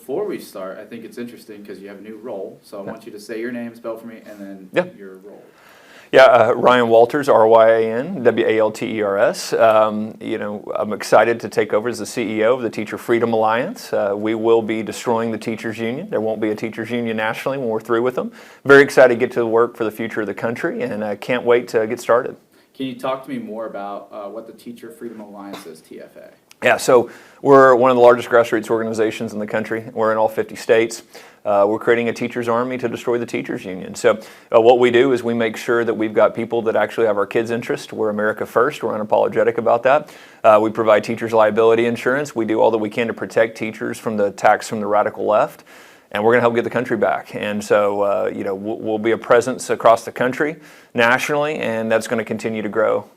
before we start, I think it's interesting because you have a new role. So I want you to say your name, spell for me, and then your role. Yeah, Ryan Walters, R-Y-A-N, W-A-L-T-E-R-S. I'm excited to take over as the CEO of the Teacher Freedom Alliance. We will be destroying the teachers union. There won't be a teachers union nationally when we're through with them. Very excited to get to work for the future of the country, and I can't wait to get started. Can you talk to me more about what the Teacher Freedom Alliance is, TFA? Yeah, so we're one of the largest grassroots organizations in the country. We're in all 50 states. We're creating a teachers' army to destroy the teachers' union. So what we do is we make sure that we've got people that actually have our kids' interest. We're America first. We're unapologetic about that. We provide teachers' liability insurance. We do all that we can to protect teachers from the attacks from the radical left. And we're going to help get the country back. And so, we'll be a presence across the country, nationally, and that's going to continue to grow.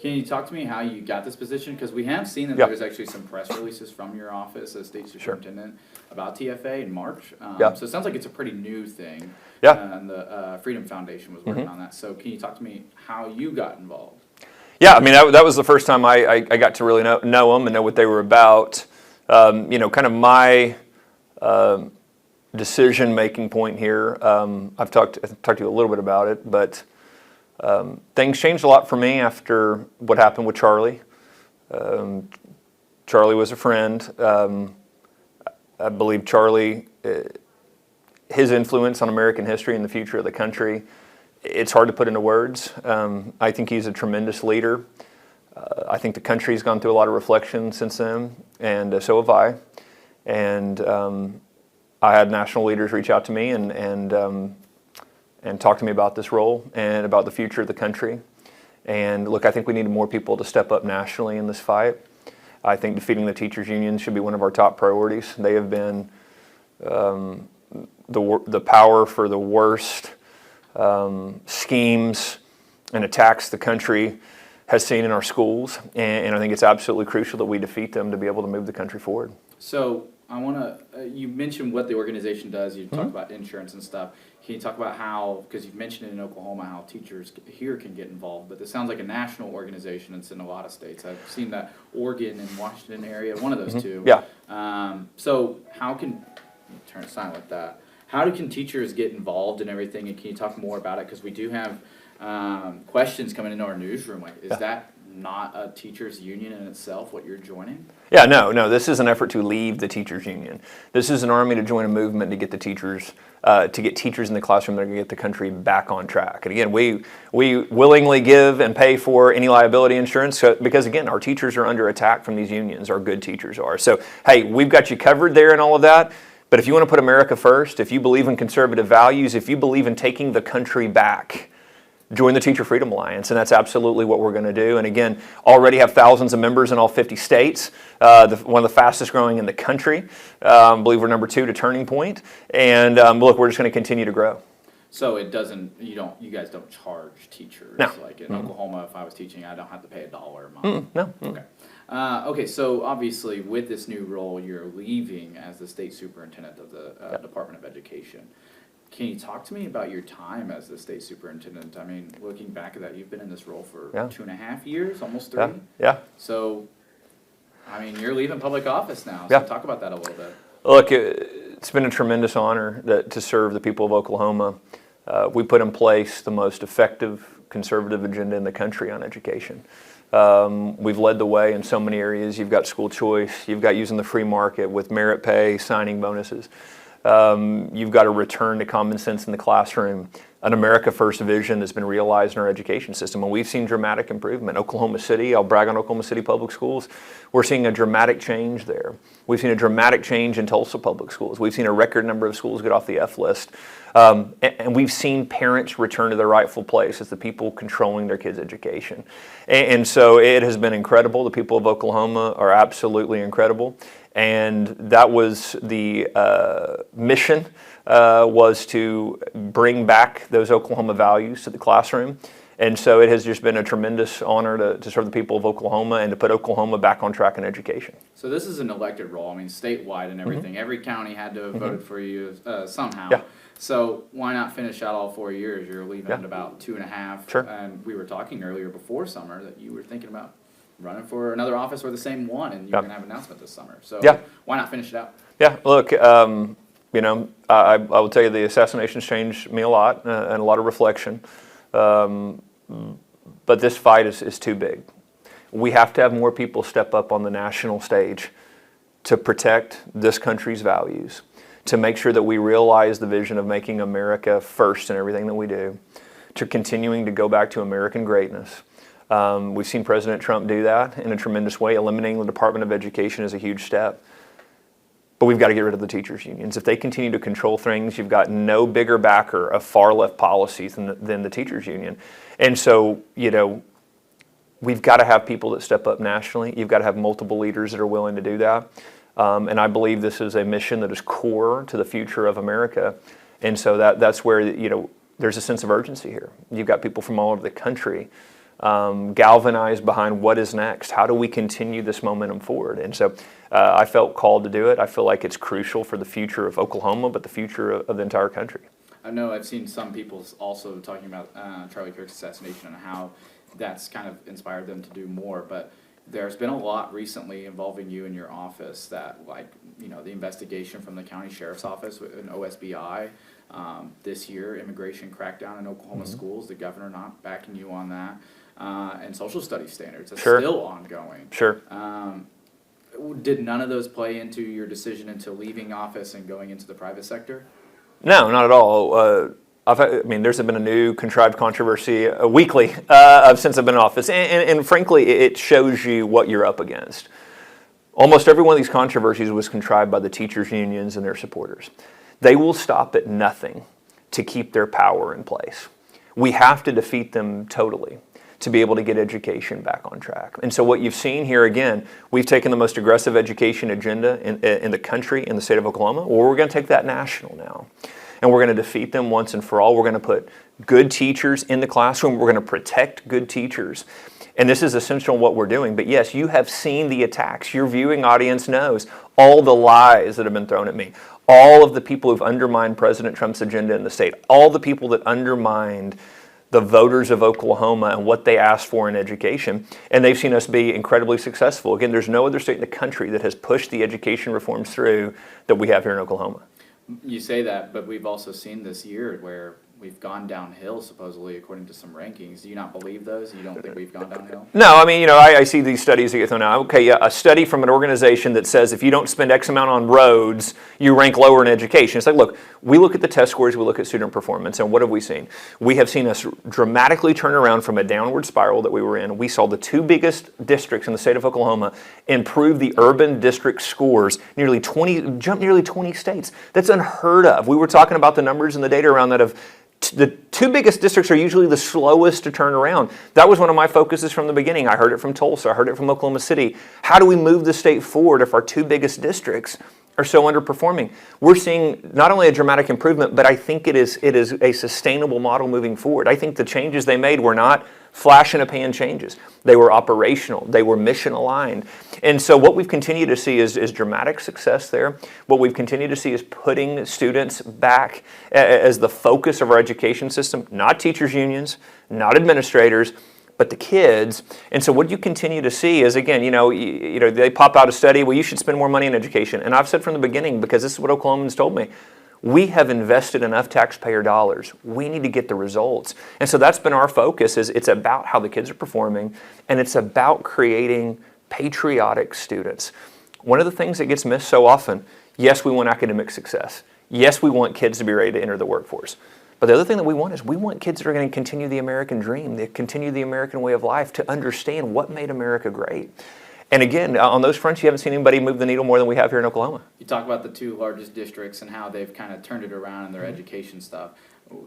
Can you talk to me how you got this position? Because we have seen that there's actually some press releases from your office as state superintendent about TFA in March. So it sounds like it's a pretty new thing. And the Freedom Foundation was working on that. So can you talk to me how you got involved? Yeah, I mean, that was the first time I got to really know them and know what they were about. Kind of my decision-making point here. I've talked to you a little bit about it, but things changed a lot for me after what happened with Charlie. Charlie was a friend. I believe Charlie, his influence on American history and the future of the country, it's hard to put into words. I think he's a tremendous leader. I think the country's gone through a lot of reflection since then, and so have I. And I had national leaders reach out to me and talk to me about this role and about the future of the country. And look, I think we need more people to step up nationally in this fight. I think defeating the teachers union should be one of our top priorities. They have been the power for the worst schemes and attacks the country has seen in our schools. And I think it's absolutely crucial that we defeat them to be able to move the country forward. So I want to, you mentioned what the organization does. You talk about insurance and stuff. Can you talk about how, because you've mentioned it in Oklahoma, how teachers here can get involved, but this sounds like a national organization. It's in a lot of states. I've seen that Oregon and Washington area, one of those two. Yeah. So how can, turn it silent like that, how can teachers get involved in everything, and can you talk more about it? Because we do have questions coming into our newsroom, like, is that not a teachers union in itself, what you're joining? Yeah, no, this is an effort to leave the teachers union. This is an army to join a movement to get the teachers, to get teachers in the classroom that are going to get the country back on track. And again, we willingly give and pay for any liability insurance because again, our teachers are under attack from these unions, our good teachers are. So, hey, we've got you covered there and all of that. But if you want to put America first, if you believe in conservative values, if you believe in taking the country back, join the Teacher Freedom Alliance, and that's absolutely what we're going to do. And again, already have thousands of members in all 50 states, one of the fastest growing in the country. I believe we're number 2 to Turning Point. And look, we're just going to continue to grow. So it doesn't, you guys don't charge teachers? No. Like in Oklahoma, if I was teaching, I don't have to pay $1 a month? No. Okay. Okay, so obviously with this new role, you're leaving as the state superintendent of the Department of Education. Can you talk to me about your time as the state superintendent? I mean, looking back at that, you've been in this role for 2.5 years, almost 3. Yeah. So, I mean, you're leaving public office now, so talk about that a little bit. Look, it's been a tremendous honor to serve the people of Oklahoma. We put in place the most effective conservative agenda in the country on education. We've led the way in so many areas. You've got school choice, you've got using the free market with merit pay, signing bonuses. You've got a return to common sense in the classroom. An America First vision that's been realized in our education system, and we've seen dramatic improvement. Oklahoma City, I'll brag on Oklahoma City Public Schools. We're seeing a dramatic change there. We've seen a dramatic change in Tulsa Public Schools. We've seen a record number of schools get off the F list. And we've seen parents return to their rightful place as the people controlling their kids' education. And so it has been incredible. The people of Oklahoma are absolutely incredible. And that was the mission, was to bring back those Oklahoma values to the classroom. And so it has just been a tremendous honor to serve the people of Oklahoma and to put Oklahoma back on track in education. So this is an elected role. I mean, statewide and everything. Every county had to have voted for you somehow. Yeah. So why not finish out all 4 years? You're leaving in about 2.5. Sure. And we were talking earlier before summer that you were thinking about running for another office or the same one, and you're going to have an announcement this summer. So why not finish it out? Yeah, look, you know, I will tell you the assassinations changed me a lot and a lot of reflection. But this fight is too big. We have to have more people step up on the national stage to protect this country's values, to make sure that we realize the vision of making America first in everything that we do, to continuing to go back to American greatness. We've seen President Trump do that in a tremendous way. Eliminating the Department of Education is a huge step. But we've got to get rid of the teachers' unions. If they continue to control things, you've got no bigger backer of far left policies than the teachers' union. And so, you know, we've got to have people that step up nationally. You've got to have multiple leaders that are willing to do that. And I believe this is a mission that is core to the future of America. And so that's where, you know, there's a sense of urgency here. You've got people from all over the country galvanized behind what is next. How do we continue this momentum forward? And so I felt called to do it. I feel like it's crucial for the future of Oklahoma, but the future of the entire country. I know I've seen some people also talking about Charlie Kirk's assassination and how that's kind of inspired them to do more, but there's been a lot recently involving you in your office that, like, you know, the investigation from the county sheriff's office and OSBI, this year, immigration crackdown in Oklahoma schools, the governor not backing you on that, and social studies standards, that's still ongoing. Sure. Did none of those play into your decision into leaving office and going into the private sector? No, not at all. I mean, there's been a new contrived controversy weekly since I've been in office, and frankly, it shows you what you're up against. Almost every one of these controversies was contrived by the teachers' unions and their supporters. They will stop at nothing to keep their power in place. We have to defeat them totally to be able to get education back on track. And so what you've seen here, again, we've taken the most aggressive education agenda in the country, in the state of Oklahoma. Well, we're going to take that national now. And we're going to defeat them once and for all. We're going to put good teachers in the classroom. We're going to protect good teachers. And this is essential in what we're doing. But yes, you have seen the attacks. Your viewing audience knows all the lies that have been thrown at me. All of the people who've undermined President Trump's agenda in the state. All the people that undermined the voters of Oklahoma and what they asked for in education. And they've seen us be incredibly successful. Again, there's no other state in the country that has pushed the education reforms through that we have here in Oklahoma. You say that, but we've also seen this year where we've gone downhill, supposedly, according to some rankings. Do you not believe those? You don't think we've gone downhill? No, I mean, you know, I see these studies that get thrown out. Okay, yeah, a study from an organization that says if you don't spend X amount on roads, you rank lower in education. It's like, look, we look at the test scores, we look at student performance, and what have we seen? We have seen us dramatically turn around from a downward spiral that we were in. We saw the two biggest districts in the state of Oklahoma improve the urban district scores jump nearly 20 states. That's unheard of. We were talking about the numbers and the data around that of the two biggest districts are usually the slowest to turn around. That was one of my focuses from the beginning. I heard it from Tulsa. I heard it from Oklahoma City. How do we move the state forward if our two biggest districts are so underperforming? We're seeing not only a dramatic improvement, but I think it is a sustainable model moving forward. I think the changes they made were not flash in a pan changes. They were operational. They were mission aligned. And so what we've continued to see is dramatic success there. What we've continued to see is putting students back as the focus of our education system, not teachers' unions, not administrators, but the kids. And so what you continue to see is, again, you know, they pop out a study, well, you should spend more money in education. And I've said from the beginning, because this is what Oklahomans told me, we have invested enough taxpayer dollars. We need to get the results. And so that's been our focus, is it's about how the kids are performing, and it's about creating patriotic students. One of the things that gets missed so often, yes, we want academic success. Yes, we want kids to be ready to enter the workforce. But the other thing that we want is we want kids that are going to continue the American dream, that continue the American way of life, to understand what made America great. And again, on those fronts, you haven't seen anybody move the needle more than we have here in Oklahoma. You talk about the two largest districts and how they've kind of turned it around in their education stuff.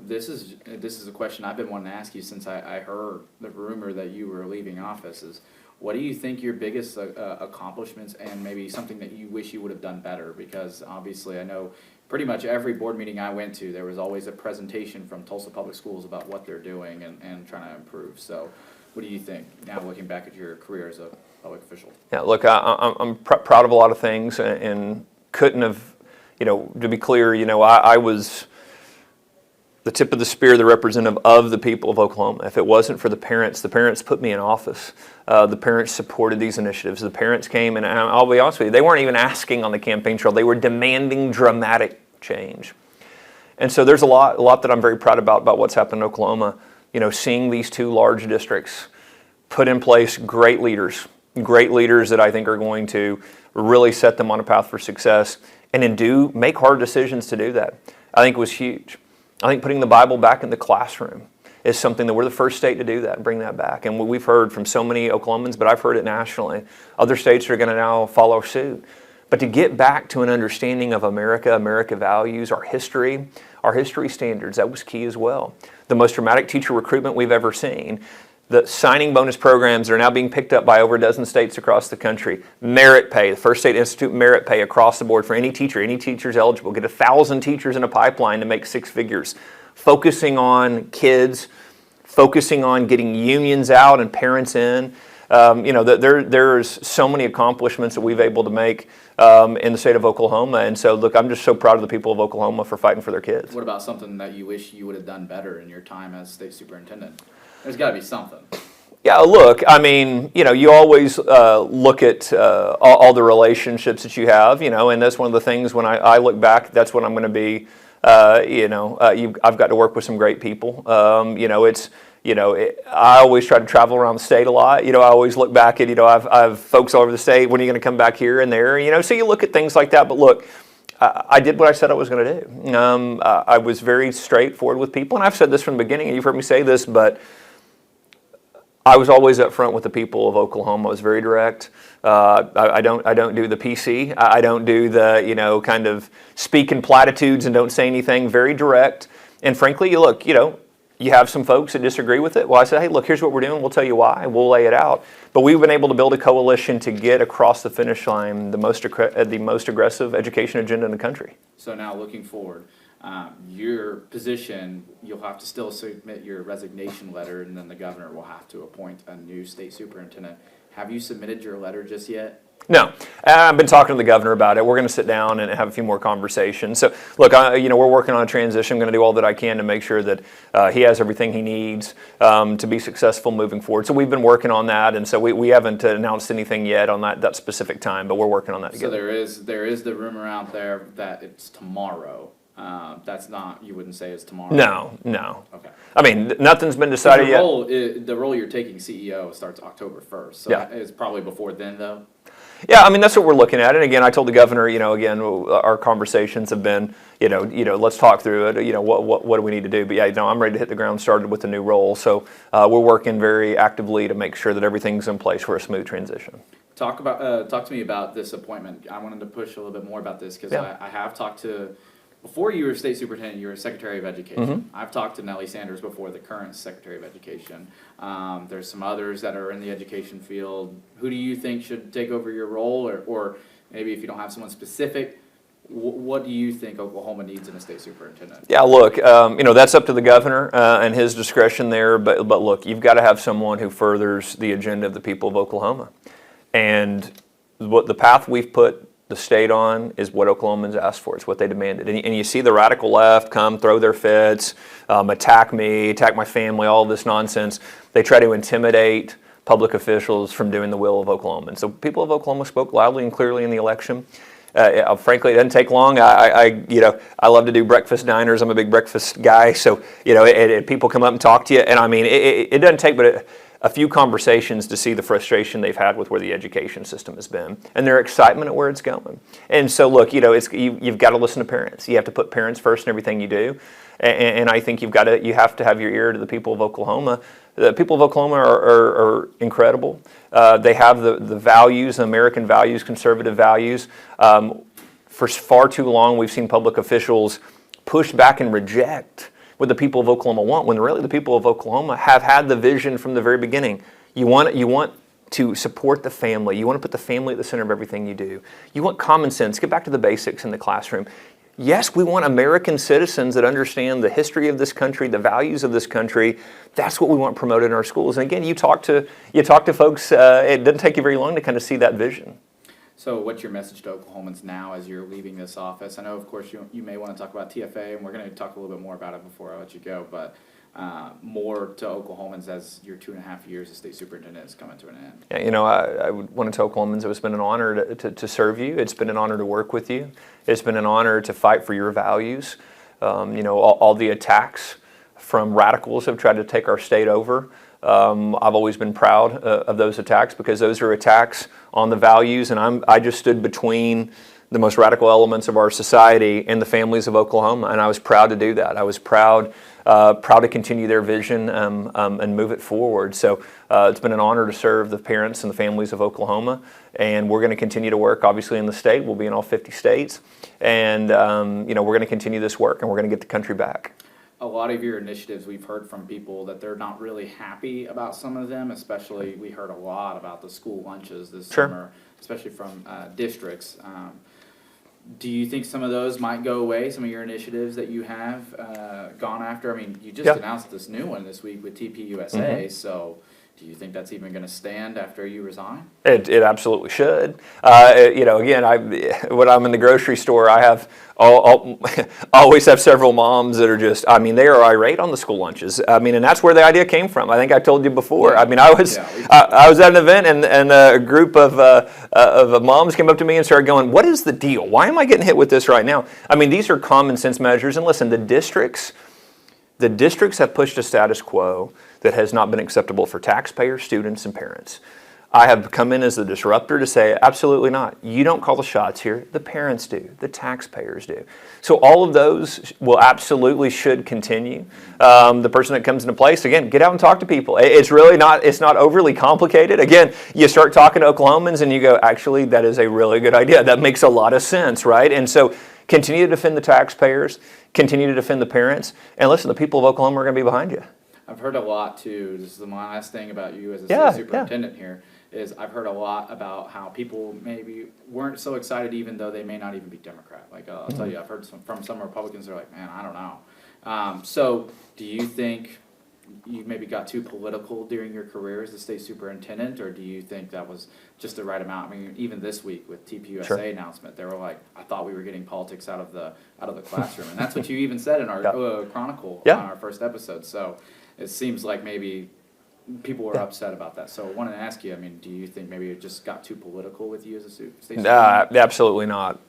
This is a question I've been wanting to ask you since I heard the rumor that you were leaving office. Is what do you think your biggest accomplishments and maybe something that you wish you would have done better? Because obviously I know pretty much every board meeting I went to, there was always a presentation from Tulsa Public Schools about what they're doing and trying to improve. So what do you think now looking back at your career as a public official? Yeah, look, I'm proud of a lot of things and couldn't have, you know, to be clear, you know, I was the tip of the spear, the representative of the people of Oklahoma. If it wasn't for the parents put me in office. The parents supported these initiatives. The parents came, and I'll be honest with you, they weren't even asking on the campaign trail. They were demanding dramatic change. And so there's a lot that I'm very proud about what's happened in Oklahoma. You know, seeing these two large districts put in place great leaders that I think are going to really set them on a path for success, and make hard decisions to do that. I think was huge. I think putting the Bible back in the classroom is something that we're the first state to do that and bring that back. And we've heard from so many Oklahomans, but I've heard it nationally. Other states are going to now follow suit. But to get back to an understanding of America values, our history standards, that was key as well. The most dramatic teacher recruitment we've ever seen. The signing bonus programs are now being picked up by over a dozen states across the country. Merit pay, the first state institute merit pay across the board for any teacher's eligible. Get 1,000 teachers in a pipeline to make 6 figures. Focusing on kids, focusing on getting unions out and parents in. There's so many accomplishments that we've able to make in the state of Oklahoma. And so, look, I'm just so proud of the people of Oklahoma for fighting for their kids. What about something that you wish you would have done better in your time as state superintendent? There's got to be something. Yeah, look, I mean, you always look at all the relationships that you have, and that's one of the things when I look back, that's what I'm going to be, I've got to work with some great people. I always try to travel around the state a lot. I always look back at, I've folks all over the state, when are you going to come back here and there? So you look at things like that, but look, I did what I said I was going to do. I was very straightforward with people, and I've said this from the beginning, and you've heard me say this, but I was always up front with the people of Oklahoma. I was very direct. I don't do the PC. I don't do the, kind of speak in platitudes and don't say anything. Very direct. And frankly, you have some folks that disagree with it. Well, I said, hey, look, here's what we're doing. We'll tell you why. We'll lay it out. But we've been able to build a coalition to get across the finish line the most aggressive education agenda in the country. So now looking forward, your position, you'll have to still submit your resignation letter, and then the governor will have to appoint a new state superintendent. Have you submitted your letter just yet? No, I've been talking to the governor about it. We're going to sit down and have a few more conversations. So, look, we're working on a transition. I'm going to do all that I can to make sure that he has everything he needs to be successful moving forward. So we've been working on that, and so we haven't announced anything yet on that specific time, but we're working on that together. So there is the rumor out there that it's tomorrow. That's not, you wouldn't say it's tomorrow? No. Okay. I mean, nothing's been decided yet. The role you're taking CEO starts October 1st, so yeah. It's probably before then, though? Yeah, I mean, that's what we're looking at. And again, I told the governor, again, our conversations have been, let's talk through it. What do we need to do? But yeah, I'm ready to hit the ground started with the new role. So we're working very actively to make sure that everything's in place for a smooth transition. Talk to me about this appointment. I wanted to push a little bit more about this because I have talked to, before you were state superintendent, you were Secretary of Education. Mm-hmm. I've talked to Nellie Sanders before, the current Secretary of Education. There's some others that are in the education field. Who do you think should take over your role? Or maybe if you don't have someone specific, what do you think Oklahoma needs in a state superintendent? Yeah, look, that's up to the governor and his discretion there. But look, you've got to have someone who furthers the agenda of the people of Oklahoma. And what the path we've put the state on is what Oklahomans asked for. It's what they demanded. And you see the radical left come, throw their fits, attack me, attack my family, all this nonsense. They try to intimidate public officials from doing the will of Oklahomans. So people of Oklahoma spoke loudly and clearly in the election. Frankly, it doesn't take long. I love to do breakfast diners. I'm a big breakfast guy. So, people come up and talk to you. And I mean, it doesn't take but a few conversations to see the frustration they've had with where the education system has been and their excitement at where it's going. And so, look, you've got to listen to parents. You have to put parents first in everything you do. And I think you have to have your ear to the people of Oklahoma. The people of Oklahoma are incredible. They have the values, American values, conservative values. For far too long, we've seen public officials push back and reject what the people of Oklahoma want, when really the people of Oklahoma have had the vision from the very beginning. You want to support the family. You want to put the family at the center of everything you do. You want common sense. Get back to the basics in the classroom. Yes, we want American citizens that understand the history of this country, the values of this country. That's what we want promoted in our schools. And again, you talk to folks. It doesn't take you very long to kind of see that vision. So what's your message to Oklahomans now as you're leaving this office? I know, of course, you may want to talk about TFA, and we're going to talk a little bit more about it before I let you go, but more to Oklahomans as your 2.5 years as state superintendent is coming to an end. Yeah, I would want to tell Oklahomans it's been an honor to serve you. It's been an honor to work with you. It's been an honor to fight for your values. All the attacks from radicals have tried to take our state over. I've always been proud of those attacks because those are attacks on the values, and I just stood between the most radical elements of our society and the families of Oklahoma, and I was proud to do that. I was proud to continue their vision and move it forward. So it's been an honor to serve the parents and the families of Oklahoma, and we're going to continue to work, obviously, in the state. We'll be in all 50 states, and we're going to continue this work, and we're going to get the country back. A lot of your initiatives, we've heard from people that they're not really happy about some of them, especially we heard a lot about the school lunches this summer, especially from districts. Do you think some of those might go away, some of your initiatives that you have gone after? I mean, you just announced this new one this week with TPUSA, so do you think that's even going to stand after you resign? It absolutely should. Again, when I'm in the grocery store, I'll always have several moms that are just, they are irate on the school lunches. And that's where the idea came from. I think I told you before. I was at an event and a group of moms came up to me and started going, "What is the deal? Why am I getting hit with this right now?" These are common sense measures. And listen, the districts have pushed a status quo that has not been acceptable for taxpayers, students, and parents. I have come in as the disruptor to say, absolutely not. You don't call the shots here. The parents do. The taxpayers do. So all of those will absolutely should continue. The person that comes into place, again, get out and talk to people. It's not overly complicated. Again, you start talking to Oklahomans and you go, actually, that is a really good idea. That makes a lot of sense, right? And so continue to defend the taxpayers, continue to defend the parents, and listen, the people of Oklahoma are going to be behind you. I've heard a lot too, this is the last thing about you as a state superintendent here, is I've heard a lot about how people maybe weren't so excited even though they may not even be Democrat. Like I'll tell you, I've heard from some Republicans, they're like, man, I don't know. So do you think you maybe got too political during your career as a state superintendent, or do you think that was just the right amount? Even this week with TPUSA announcement, they were like, I thought we were getting politics out of the classroom. And that's what you even said in our Chronicle on our first episode. So it seems like maybe people were upset about that. So I wanted to ask you, do you think maybe it just got too political with you as a state superintendent? Absolutely not.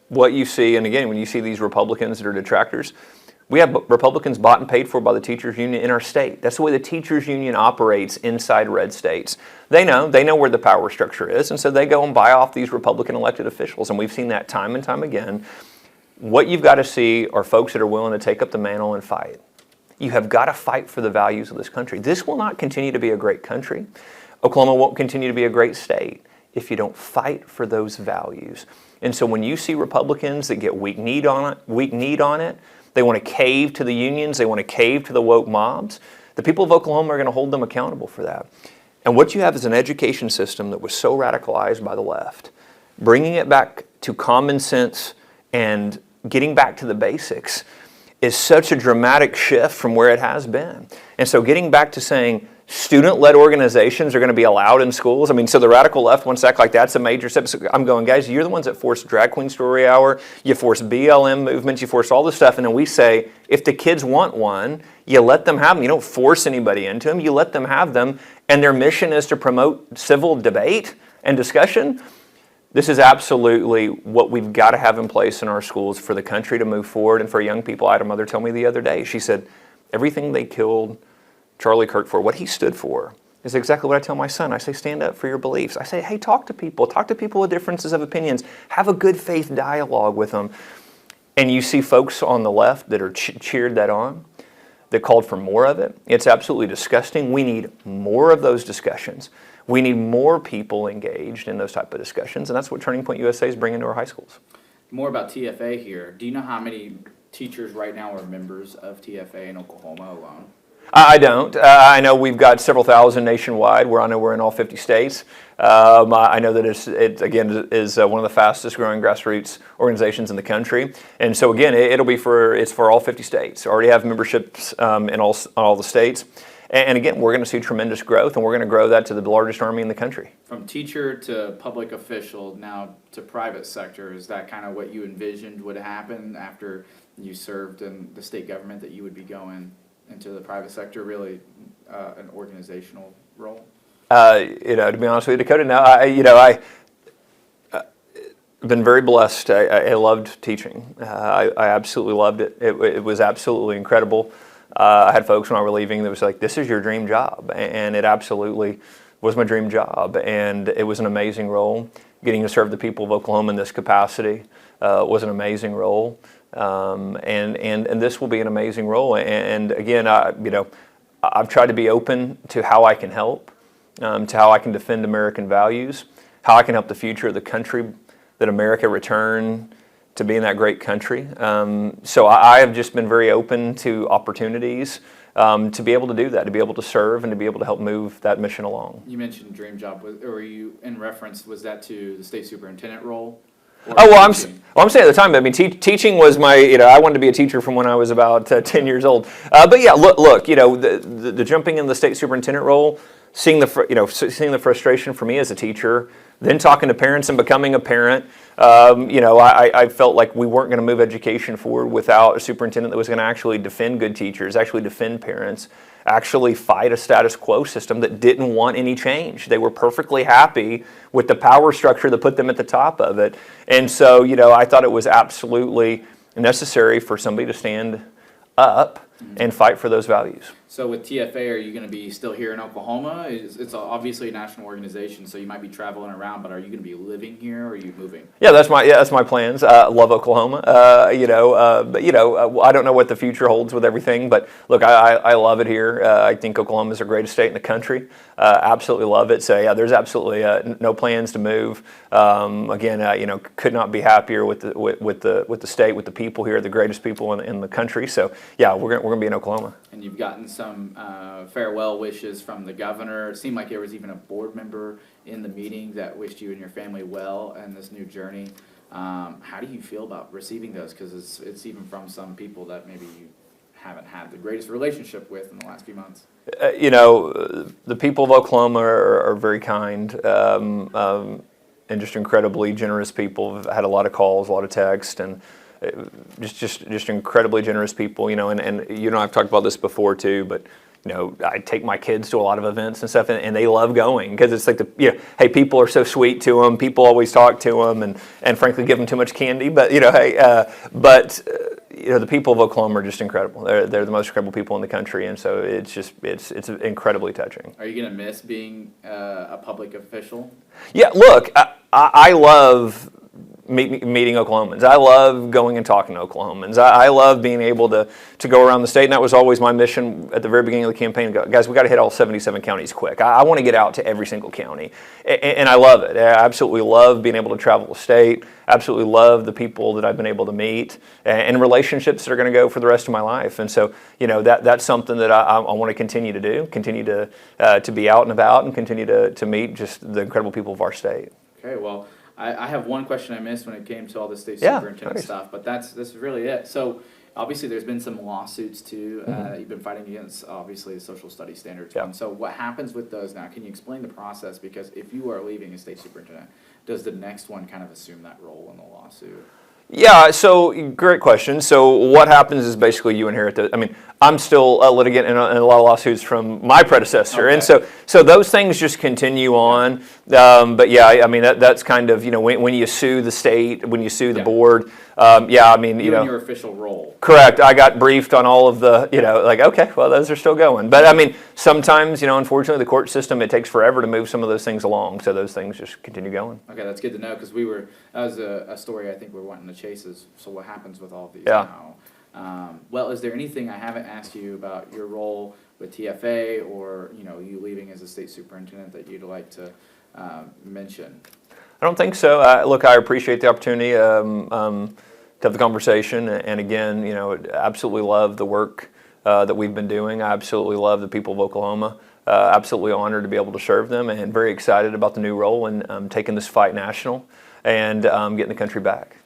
What you see, and again, when you see these Republicans that are detractors, we have Republicans bought and paid for by the teachers union in our state. That's the way the teachers union operates inside red states. They know where the power structure is, and so they go and buy off these Republican elected officials, and we've seen that time and time again. What you've got to see are folks that are willing to take up the mantle and fight. You have got to fight for the values of this country. This will not continue to be a great country. Oklahoma won't continue to be a great state if you don't fight for those values. And so when you see Republicans that get weak kneed on it, they want to cave to the unions, they want to cave to the woke mobs, the people of Oklahoma are going to hold them accountable for that. And what you have is an education system that was so radicalized by the left, bringing it back to common sense and getting back to the basics is such a dramatic shift from where it has been. And so getting back to saying student-led organizations are going to be allowed in schools. So the radical left wants to act like that's a major step. So I'm going, guys, you're the ones that forced Drag Queen Story Hour, you forced BLM movements, you forced all this stuff, and then we say, if the kids want one, you let them have them. You don't force anybody into them, you let them have them, and their mission is to promote civil debate and discussion. This is absolutely what we've got to have in place in our schools for the country to move forward. And for young people, I had a mother tell me the other day, she said, everything they killed Charlie Kirk for, what he stood for, is exactly what I tell my son. I say, stand up for your beliefs. I say, hey, talk to people with differences of opinions. Have a good faith dialogue with them. And you see folks on the left that are cheered that on, that called for more of it. It's absolutely disgusting. We need more of those discussions. We need more people engaged in those type of discussions, and that's what Turning Point USA is bringing to our high schools. More about TFA here. Do you know how many teachers right now are members of TFA in Oklahoma alone? I don't. I know we've got several thousand nationwide. I know we're in all 50 states. I know that it again is one of the fastest growing grassroots organizations in the country. And so again, it's for all 50 states. Already have memberships in all the states. And again, we're going to see tremendous growth, and we're going to grow that to the largest Army in the country. From teacher to public official, now to private sector, is that kind of what you envisioned would happen after you served in the state government, that you would be going into the private sector, really an organizational role? To be honest with you, Dakota, now I've been very blessed. I loved teaching. I absolutely loved it. It was absolutely incredible. I had folks when I were leaving that was like, "This is your dream job," and it absolutely was my dream job. And it was an amazing role. Getting to serve the people of Oklahoma in this capacity was an amazing role. And this will be an amazing role. And again, I've tried to be open to how I can help, to how I can defend American values, how I can help the future of the country, that America return to being that great country. So I have just been very open to opportunities to be able to do that, to be able to serve and to be able to help move that mission along. You mentioned dream job, or you in reference, was that to the state superintendent role? I'm saying at the time, I mean, teaching was my, I wanted to be a teacher from when I was about 10 years old. But yeah, look, the jumping in the state superintendent role, seeing the frustration for me as a teacher, then talking to parents and becoming a parent, I felt like we weren't going to move education forward without a superintendent that was going to actually defend good teachers, actually defend parents, actually fight a status quo system that didn't want any change. They were perfectly happy with the power structure that put them at the top of it. And so, I thought it was absolutely necessary for somebody to stand up and fight for those values. So with TFA, are you going to be still here in Oklahoma? It's obviously a national organization, so you might be traveling around, but are you going to be living here, or are you moving? Yeah, that's my plans. Love Oklahoma. But I don't know what the future holds with everything. But look, I love it here. I think Oklahoma is the greatest state in the country. Absolutely love it. So yeah, there's absolutely no plans to move. Again, could not be happier with the state, with the people here, the greatest people in the country. So yeah, we're gonna be in Oklahoma. And you've gotten some farewell wishes from the governor. It seemed like there was even a board member in the meeting that wished you and your family well in this new journey. How do you feel about receiving those? Because it's even from some people that maybe you haven't had the greatest relationship with in the last few months. The people of Oklahoma are very kind and just incredibly generous people. I've had a lot of calls, a lot of texts, and just incredibly generous people, and I've talked about this before too, but I take my kids to a lot of events and stuff, and they love going because it's like hey, people are so sweet to them. People always talk to them, and frankly give them too much candy. But the people of Oklahoma are just incredible. They're the most incredible people in the country, and so it's incredibly touching. Are you going to miss being a public official? Yeah, look, I love meeting Oklahomans. I love going and talking to Oklahomans. I love being able to go around the state, and that was always my mission at the very beginning of the campaign. Guys, we got to hit all 77 counties quick. I want to get out to every single county, and I love it. I absolutely love being able to travel the state. Absolutely love the people that I've been able to meet, and relationships that are going to go for the rest of my life. And so, that's something that I want to continue to do, continue to be out and about, and continue to meet just the incredible people of our state. Okay, well, I have one question I missed when it came to all the state superintendent stuff, but this is really it. So obviously there's been some lawsuits too that you've been fighting against, obviously the social studies standards one. So what happens with those now? Can you explain the process? Because if you are leaving as state superintendent, does the next one kind of assume that role in the lawsuit? Yeah, so great question. So what happens is basically you inherit I'm still a litigant in a lot of lawsuits from my predecessor. Okay. And so those things just continue on. But yeah, that's kind of, when you sue the state, when you sue the board, in your official role. Correct. I got briefed on all of the, okay, well, those are still going. But sometimes, unfortunately, the court system, it takes forever to move some of those things along. So those things just continue going. Okay, that's good to know, because that was a story I think we're wanting to chase is, so what happens with all of these now? Well, is there anything I haven't asked you about your role with TFA or, you leaving as a state superintendent that you'd like to mention? I don't think so. Look, I appreciate the opportunity to have the conversation. And again, absolutely love the work that we've been doing. I absolutely love the people of Oklahoma. Absolutely honored to be able to serve them, and very excited about the new role and taking this fight national and getting the country back.